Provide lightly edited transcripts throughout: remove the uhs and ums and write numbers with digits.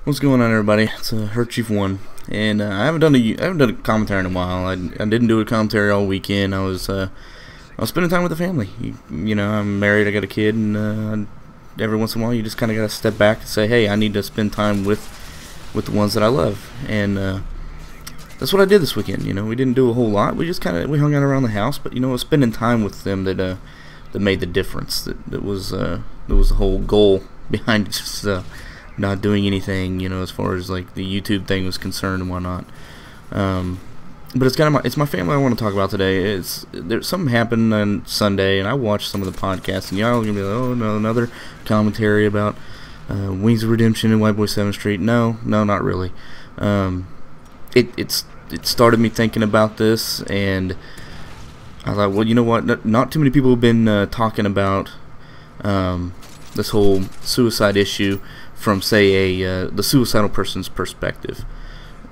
What's going on, everybody? It's Hurt Chief One, and I haven't done a commentary in a while. I didn't do a commentary all weekend. I was spending time with the family. I'm married. I got a kid, and every once in a while, you just kind of got to step back and say, "Hey, I need to spend time with the ones that I love," and that's what I did this weekend. We didn't do a whole lot. We just we hung out around the house, but it was spending time with them that made the difference. That was the whole goal behind just not doing anything, as far as like the YouTube thing was concerned and whatnot. But it's my family I want to talk about today. There's something happened on Sunday, and I watched some of the podcasts, and y'all are gonna be like, "Oh no, another commentary about Wings of Redemption and White Boy 7th Street." No, not really. It started me thinking about this, and I thought, well, you know what? Not too many people have been talking about this whole suicide issue from, say, the suicidal person's perspective.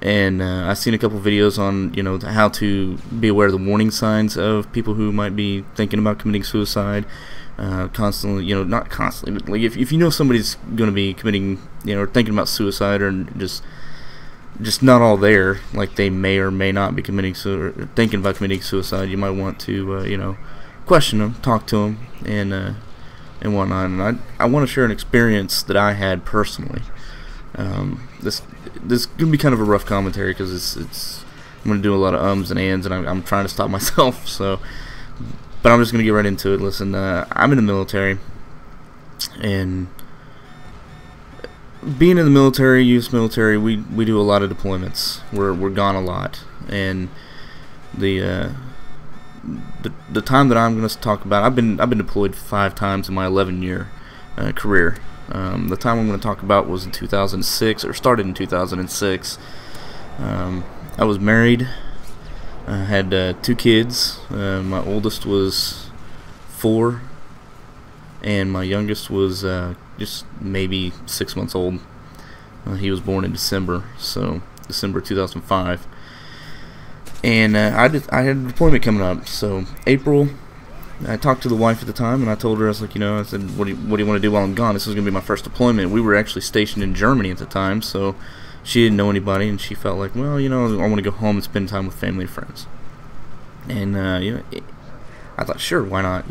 And I've seen a couple videos on, how to be aware of the warning signs of people who might be thinking about committing suicide. Constantly, not constantly, but like if you know somebody's going to be committing, or thinking about suicide, or just not all there, like they may or may not be committing suicide, or thinking about committing suicide, you might want to, question them, talk to them, and whatnot. And I want to share an experience that I had personally. This is gonna be kind of a rough commentary because I'm gonna do a lot of ums and ands, and I'm trying to stop myself. So, but I'm just gonna get right into it. Listen, I'm in the military, and being in the military, U.S. military, we do a lot of deployments. We're gone a lot, and the time that I'm going to talk about, I've been deployed 5 times in my 11-year career. The time I'm going to talk about was in 2006, or started in 2006. I was married. I had 2 kids. My oldest was 4, and my youngest was just maybe 6 months old. He was born in December 2005. And I had a deployment coming up. So April, I talked to the wife at the time, and I told her, I said, what do you want to do while I'm gone? This is going to be my first deployment. We were actually stationed in Germany at the time, so she didn't know anybody, and she felt like, well, I want to go home and spend time with family and friends. And I thought, sure, why not?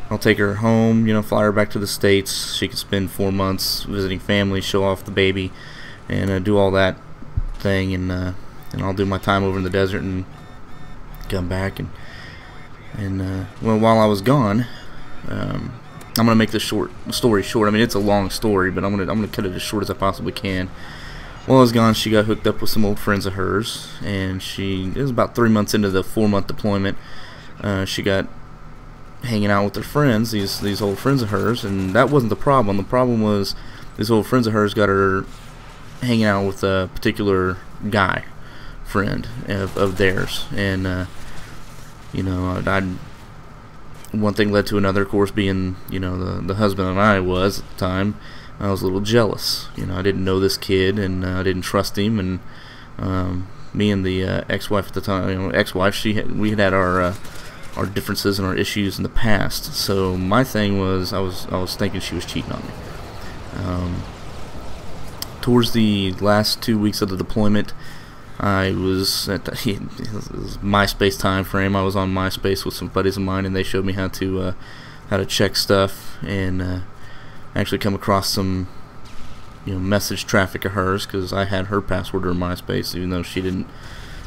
I'll take her home, fly her back to the States. She could spend 4 months visiting family, show off the baby, and do all that thing, and I'll do my time over in the desert and come back. And well, while I was gone, I'm gonna make this story short. I mean, it's a long story, but I'm gonna cut it as short as I possibly can. While I was gone, she got hooked up with some old friends of hers, and it was about 3 months into the 4-month deployment. She got hanging out with her friends, these old friends of hers, and that wasn't the problem. The problem was these old friends of hers got her hanging out with a particular guy friend of theirs, and one thing led to another. Of course, being the husband that I was at the time, I was a little jealous. I didn't know this kid, and I didn't trust him, and me and the ex-wife at the time, we had our differences and our issues in the past. So my thing was, I was thinking she was cheating on me. Towards the last 2 weeks of the deployment, I was at the MySpace time frame. I was on MySpace with some buddies of mine, and they showed me how to check stuff, and actually come across some message traffic of hers, because I had her password to her MySpace, even though she didn't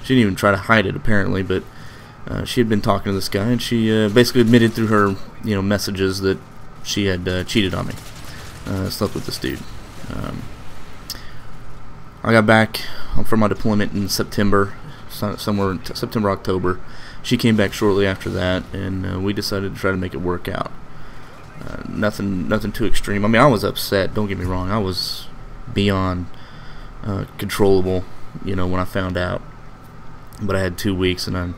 even try to hide it apparently. But she had been talking to this guy, and she basically admitted through her messages that she had cheated on me, slept with this dude. I got back from my deployment in September, somewhere in September, October. She came back shortly after that, and we decided to try to make it work out. Nothing too extreme. I mean, I was upset, don't get me wrong. I was beyond controllable, when I found out. But I had 2 weeks, and I'm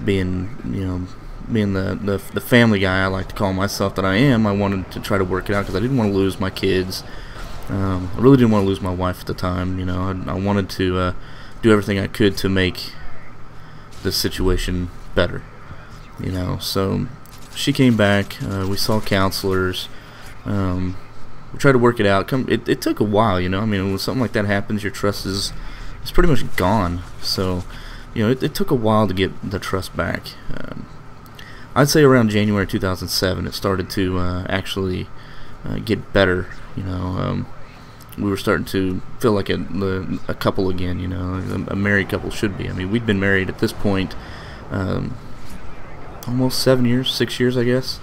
being the family guy I like to call myself that I am. I wanted to try to work it out because I didn't want to lose my kids. I really didn't want to lose my wife at the time. I wanted to do everything I could to make the situation better. So she came back. We saw counselors. we tried to work it out. It took a while, you know. I mean, when something like that happens, your trust is pretty much gone. So, you know, it took a while to get the trust back. I'd say around January 2007, it started to actually get better. You know, we were starting to feel like a couple again. You know, a married couple should be. I mean, we'd been married at this point almost 7 years, 6 years, I guess.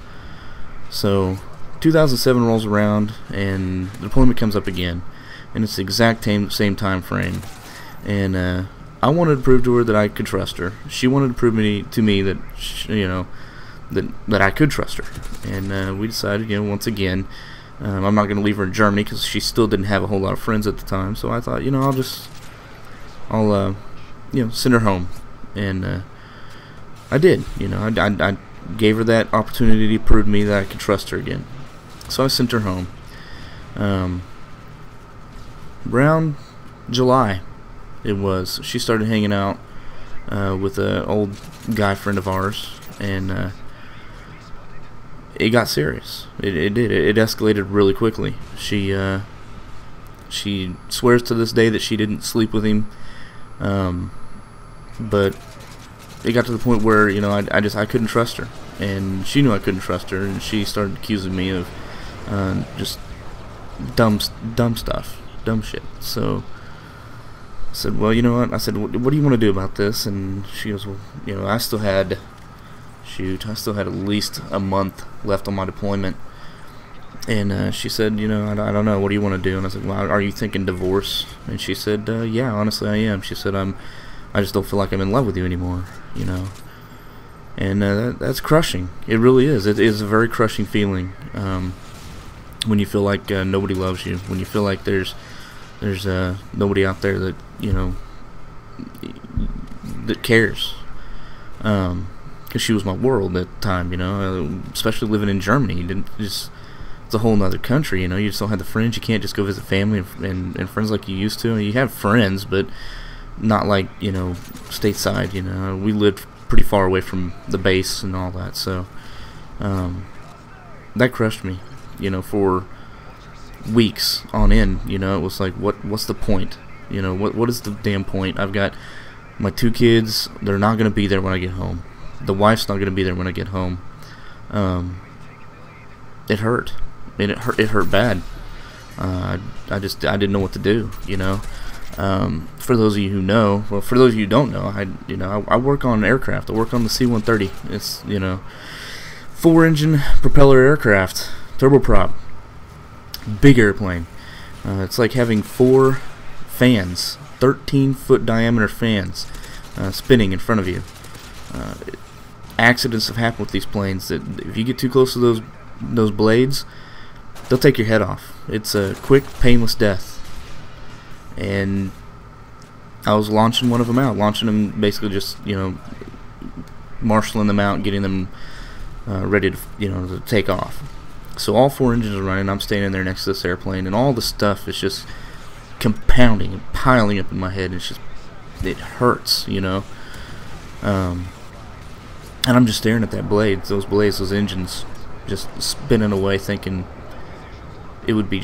So 2007 rolls around, and the deployment comes up again, and it's the exact same time frame. And I wanted to prove to her that I could trust her. She wanted to prove to me that you know, that I could trust her. And we decided, you know, once again, I'm not going to leave her in Germany because she still didn't have a whole lot of friends at the time. So I thought, you know, I'll you know, send her home. And I did. You know, I gave her that opportunity to prove to me that I could trust her again. So I sent her home. Around July, it was. She started hanging out with an old guy friend of ours, and it got serious. It did. It escalated really quickly. She swears to this day that she didn't sleep with him, but it got to the point where, you know, I couldn't trust her, and she knew I couldn't trust her, and she started accusing me of just dumb stuff, dumb shit. So I said, well, you know what? I said, what do you want to do about this? And she goes, well, you know, I still had at least a month left on my deployment. And she said, you know, I don't know, what do you want to do? And I said, well, are you thinking divorce? And she said, yeah, honestly I am. She said, I just don't feel like I'm in love with you anymore, you know. And that's crushing. It really is. It is a very crushing feeling when you feel like nobody loves you, when you feel like there's nobody out there that, you know, that cares. Because she was my world at the time, you know, especially living in Germany. It's a whole nother country, you know. You just don't have the friends. You can't just go visit family and friends like you used to. You have friends, but not like, you know, stateside, you know. We lived pretty far away from the base and all that, so that crushed me, you know, for weeks on end. You know, it was like, what's the point? You know, what is the damn point? I've got my 2 kids. They're not going to be there when I get home. The wife's not going to be there when I get home. It hurt. It hurt bad. I didn't know what to do, you know. For those of you who know, well, for those of you who don't know, I work on aircraft. I work on the C-130. It's, you know, 4-engine propeller aircraft, turboprop, big airplane. It's like having 4 fans, 13-foot diameter fans, spinning in front of you. Accidents have happened with these planes that if you get too close to those blades, they'll take your head off. It's a quick, painless death. And I was launching one of them out, launching them, basically just, you know, marshaling them out, getting them ready to, you know, to take off. So all 4 engines are running. I'm standing there next to this airplane, and all the stuff is just compounding and piling up in my head. And it hurts, you know. And I'm just staring at those engines, just spinning away, thinking it would be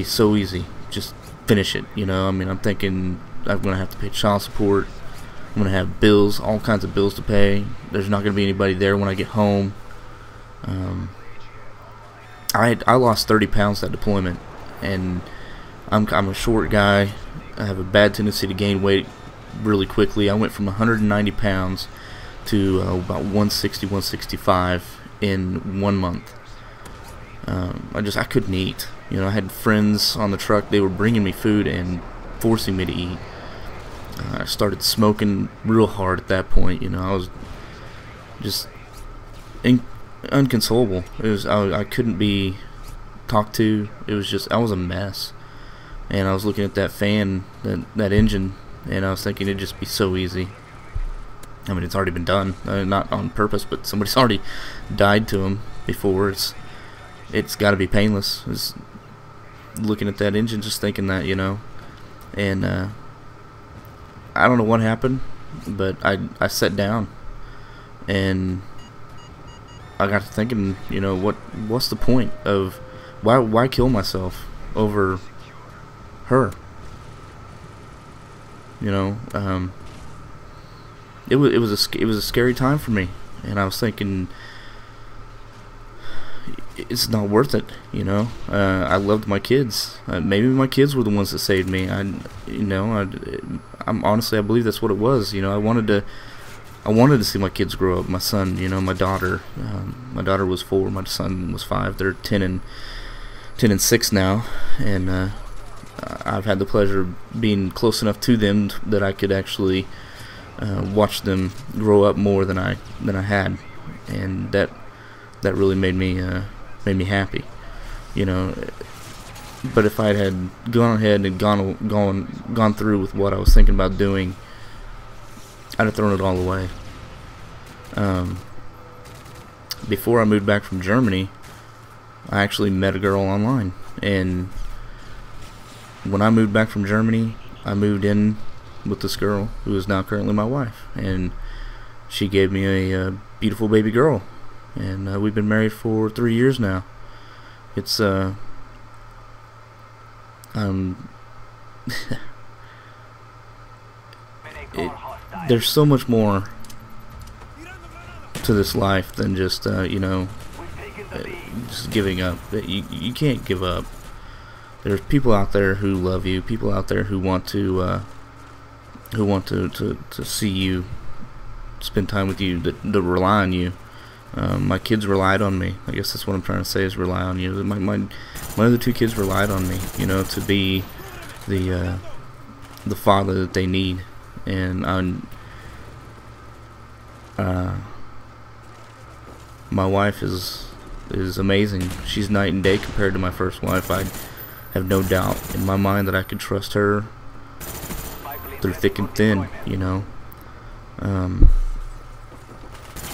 so easy, just finish it, you know. I mean, I'm thinking I'm gonna have to pay child support. I'm gonna have bills, all kinds of bills to pay. There's not gonna be anybody there when I get home. I lost 30 pounds that deployment, and I'm a short guy. I have a bad tendency to gain weight really quickly. I went from 190 pounds to about 160, 165 in 1 month. I couldn't eat. You know, I had friends on the truck. They were bringing me food and forcing me to eat. I started smoking real hard at that point. You know, I was just inconsolable. I couldn't be talked to. It was just, I was a mess. And I was looking at that fan, that engine, and I was thinking it'd just be so easy. I mean, it's already been done, not on purpose, but somebody's already died to him before. It's got to be painless. It's looking at that engine, just thinking that, you know. And I don't know what happened, but I sat down and I got to thinking, you know, what's the point of why kill myself? over her. You know, it was a scary time for me, and I was thinking, it's not worth it. You know, I loved my kids. Maybe my kids were the ones that saved me. I'm honestly, I believe that's what it was. You know, I wanted to see my kids grow up. My son, you know, my daughter was 4, my son was 5. They're 10 and 6 now, and I've had the pleasure of being close enough to them that I could actually watch them grow up more than I had, and that really made me happy, you know. But if I had gone ahead and gone through with what I was thinking about doing, I'd have thrown it all away. Before I moved back from Germany, I actually met a girl online, and when I moved back from Germany, I moved in with this girl who is now currently my wife, and she gave me a beautiful baby girl, and we've been married for 3 years now. It's there's so much more to this life than just you know, just giving up. You can't give up. There's people out there who love you, people out there who want to see you, spend time with you, that rely on you. My kids relied on me. I guess that's what I'm trying to say, is rely on you. My other 2 kids relied on me, you know, to be the father that they need. And my wife is amazing. She's night and day compared to my first wife. I have no doubt in my mind that I could trust her through thick and thin, you know.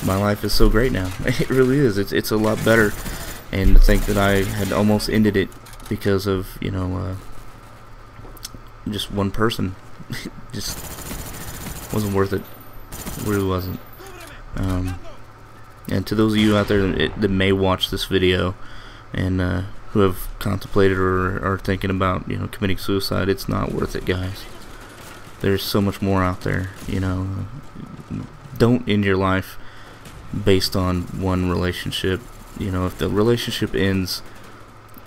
My life is so great now. It really is. It's a lot better. And to think that I had almost ended it because of, you know, just one person, just wasn't worth it. It really wasn't. And to those of you out there that may watch this video and who have contemplated or are thinking about, you know, committing suicide, it's not worth it, guys. There's so much more out there, you know. Don't end your life based on one relationship. You know, if the relationship ends,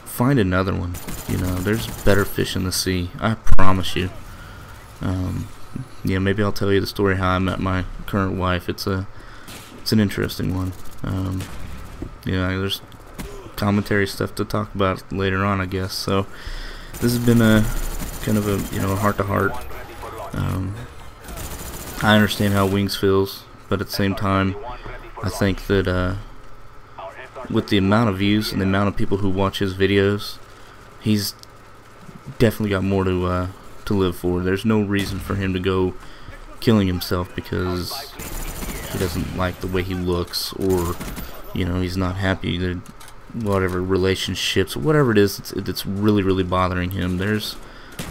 find another one. You know, there's better fish in the sea, I promise you. Yeah, maybe I'll tell you the story how I met my current wife. It's an interesting one. You know, there's commentary stuff to talk about later on, I guess. So this has been a kind of a, you know, heart to heart. I understand how Wings feels, but at the same time, I think that with the amount of views and the amount of people who watch his videos, he's definitely got more to live for. There's no reason for him to go killing himself because he doesn't like the way he looks, or, you know, he's not happy that whatever relationships, whatever it is, it's really bothering him. There's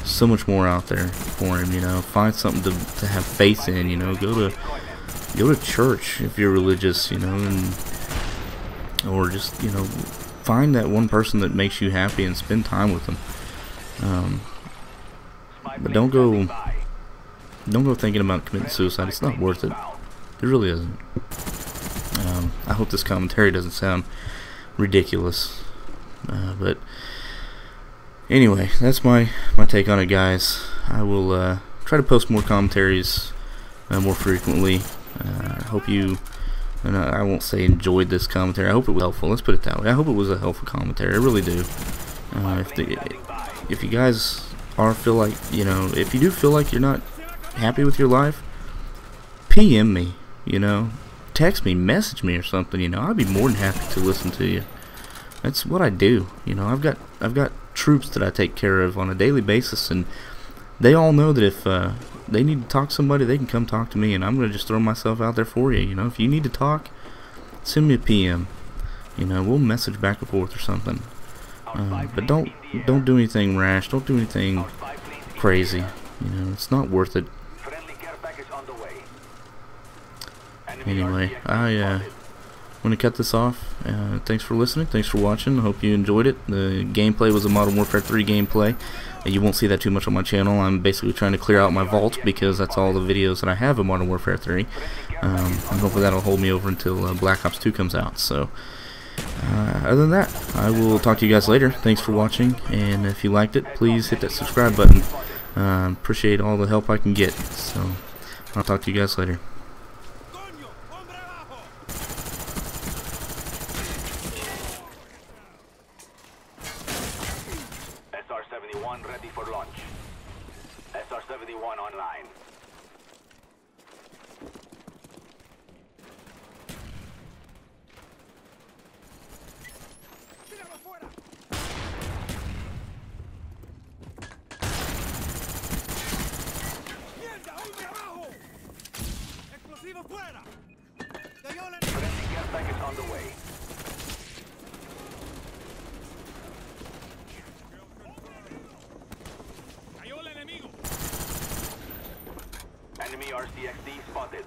so much more out there for him, you know. Find something to have faith in, you know. Go to church if you're religious, you know, and or just, you know, find that one person that makes you happy and spend time with them. But don't go thinking about committing suicide. It's not worth it. It really isn't. I hope this commentary doesn't sound ridiculous, but anyway, that's my take on it, guys. I will try to post more commentaries more frequently. I hope you, and I won't say enjoyed this commentary, I hope it was helpful. Let's put it that way. I hope it was a helpful commentary. I really do. If you guys feel like, you know, if you do feel like you're not happy with your life, PM me, you know, text me, message me or something, you know. I'd be more than happy to listen to you. That's what I do, you know. I've got troops that I take care of on a daily basis, and they all know that if they need to talk to somebody, they can come talk to me, and I'm going to just throw myself out there for you, you know. If you need to talk, send me a PM, you know. We'll message back and forth or something. But don't do anything rash, don't do anything crazy, you know. It's not worth it. Anyway, I I'm going to cut this off. Thanks for listening. Thanks for watching. I hope you enjoyed it. The gameplay was a Modern Warfare 3 gameplay. You won't see that too much on my channel. I'm basically trying to clear out my vault because that's all the videos that I have of Modern Warfare 3. And hopefully that'll hold me over until Black Ops 2 comes out. So, other than that, I will talk to you guys later. Thanks for watching, and if you liked it, please hit that subscribe button. Appreciate all the help I can get. So, I'll talk to you guys later. SR-71 ready for launch. SR-71 online. Friendly care package on the way. Enemy RCXD spotted.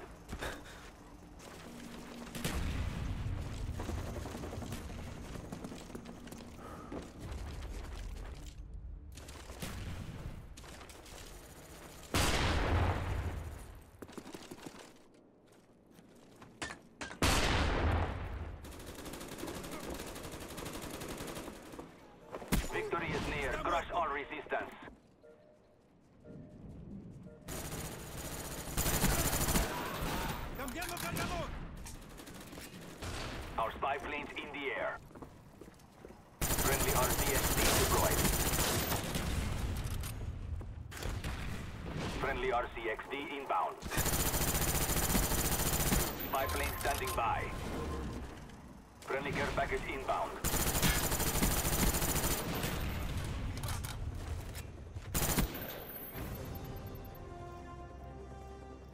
Victory is near. Crush all resistance. Our spy planes in the air. Friendly RCXD deployed. Friendly RCXD inbound. Spy plane standing by. Friendly care package inbound.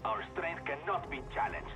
Our strength cannot be challenged.